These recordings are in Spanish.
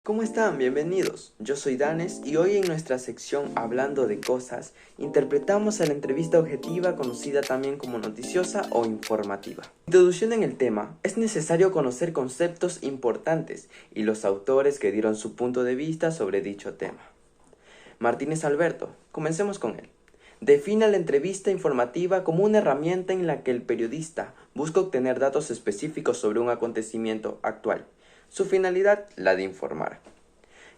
¿Cómo están? Bienvenidos. Yo soy Danes y hoy en nuestra sección Hablando de Cosas, interpretamos a la entrevista objetiva conocida también como noticiosa o informativa. Introducción en el tema, es necesario conocer conceptos importantes y los autores que dieron su punto de vista sobre dicho tema. Martínez Alberto, comencemos con él. Define la entrevista informativa como una herramienta en la que el periodista busca obtener datos específicos sobre un acontecimiento actual. Su finalidad, la de informar.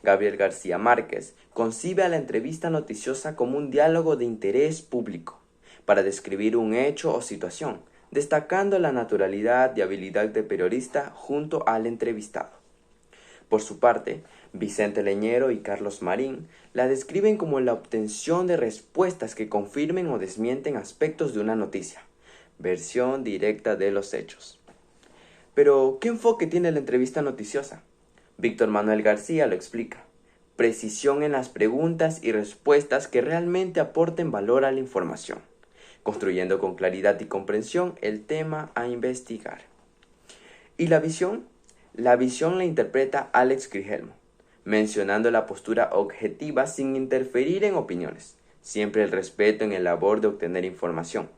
Gabriel García Márquez concibe a la entrevista noticiosa como un diálogo de interés público para describir un hecho o situación, destacando la naturalidad y habilidad del periodista junto al entrevistado. Por su parte, Vicente Leñero y Carlos Marín la describen como la obtención de respuestas que confirmen o desmienten aspectos de una noticia, versión directa de los hechos. Pero, ¿qué enfoque tiene la entrevista noticiosa? Víctor Manuel García lo explica. Precisión en las preguntas y respuestas que realmente aporten valor a la información, construyendo con claridad y comprensión el tema a investigar. ¿Y la visión? La visión la interpreta Alex Crigelmo, mencionando la postura objetiva sin interferir en opiniones, siempre el respeto en el labor de obtener información.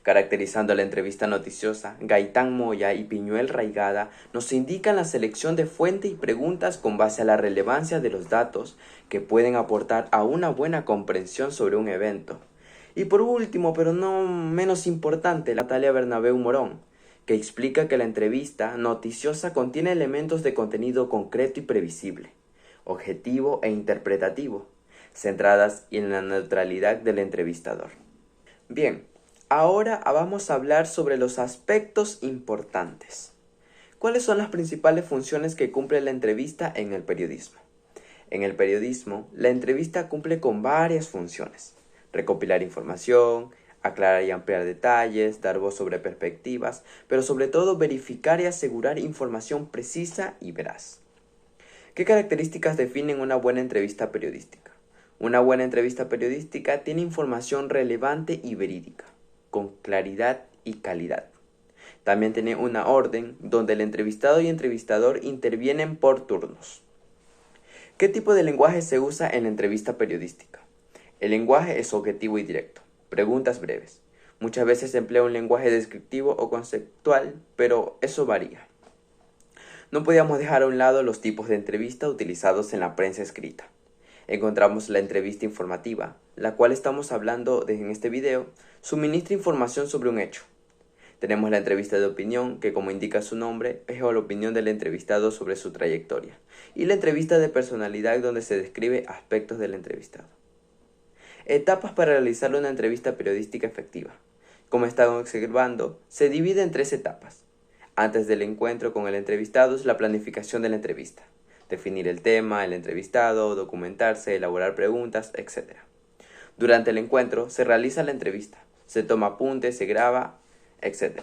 Caracterizando la entrevista noticiosa, Gaitán Moya y Piñuel Raigada nos indican la selección de fuente y preguntas con base a la relevancia de los datos que pueden aportar a una buena comprensión sobre un evento. Y por último, pero no menos importante, Natalia Bernabeu Morón, que explica que la entrevista noticiosa contiene elementos de contenido concreto y previsible, objetivo e interpretativo, centradas en la neutralidad del entrevistador. Bien, ahora vamos a hablar sobre los aspectos importantes. ¿Cuáles son las principales funciones que cumple la entrevista en el periodismo? En el periodismo, la entrevista cumple con varias funciones. Recopilar información, aclarar y ampliar detalles, dar voz sobre perspectivas, pero sobre todo verificar y asegurar información precisa y veraz. ¿Qué características definen una buena entrevista periodística? Una buena entrevista periodística tiene información relevante y verídica, con claridad y calidad. También tiene una orden donde el entrevistado y entrevistador intervienen por turnos. ¿Qué tipo de lenguaje se usa en la entrevista periodística? El lenguaje es objetivo y directo. Preguntas breves. Muchas veces se emplea un lenguaje descriptivo o conceptual, pero eso varía. No podíamos dejar a un lado los tipos de entrevista utilizados en la prensa escrita. Encontramos la entrevista informativa, la cual estamos hablando en este video, suministra información sobre un hecho. Tenemos la entrevista de opinión, que como indica su nombre, es la opinión del entrevistado sobre su trayectoria, y la entrevista de personalidad, donde se describe aspectos del entrevistado. Etapas para realizar una entrevista periodística efectiva. Como estamos observando, se divide en 3 etapas. Antes del encuentro con el entrevistado es la planificación de la entrevista. Definir el tema, el entrevistado, documentarse, elaborar preguntas, etc. Durante el encuentro se realiza la entrevista, se toma apuntes, se graba, etc.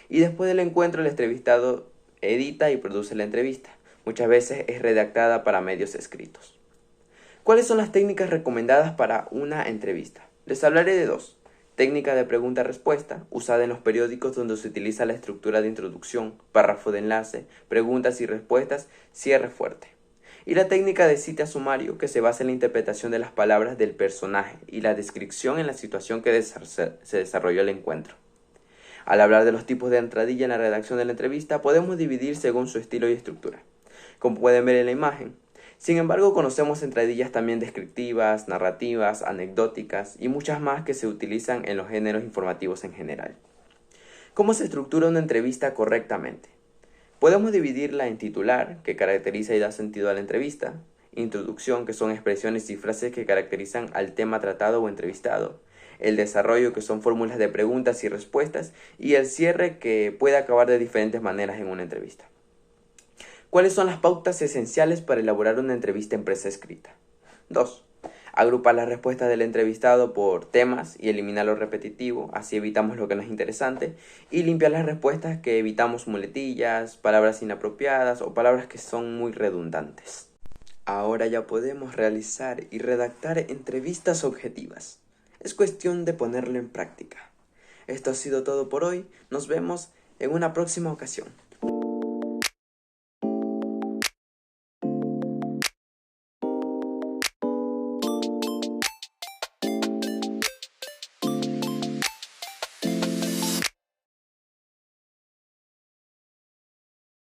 Y después del encuentro el entrevistado edita y produce la entrevista. Muchas veces es redactada para medios escritos. ¿Cuáles son las técnicas recomendadas para una entrevista? Les hablaré de 2. Técnica de pregunta-respuesta, usada en los periódicos, donde se utiliza la estructura de introducción, párrafo de enlace, preguntas y respuestas, cierre fuerte. Y la técnica de cita-sumario, que se basa en la interpretación de las palabras del personaje y la descripción en la situación que se desarrolló el encuentro. Al hablar de los tipos de entradilla en la redacción de la entrevista, podemos dividir según su estilo y estructura, como pueden ver en la imagen. Sin embargo, conocemos entradillas también descriptivas, narrativas, anecdóticas y muchas más que se utilizan en los géneros informativos en general. ¿Cómo se estructura una entrevista correctamente? Podemos dividirla en titular, que caracteriza y da sentido a la entrevista; introducción, que son expresiones y frases que caracterizan al tema tratado o entrevistado; el desarrollo, que son fórmulas de preguntas y respuestas; y el cierre, que puede acabar de diferentes maneras en una entrevista. ¿Cuáles son las pautas esenciales para elaborar una entrevista en prensa escrita? 2. Agrupar las respuestas del entrevistado por temas y eliminar lo repetitivo, así evitamos lo que no es interesante, y limpiar las respuestas, que evitamos muletillas, palabras inapropiadas o palabras que son muy redundantes. Ahora ya podemos realizar y redactar entrevistas objetivas. Es cuestión de ponerlo en práctica. Esto ha sido todo por hoy. Nos vemos en una próxima ocasión.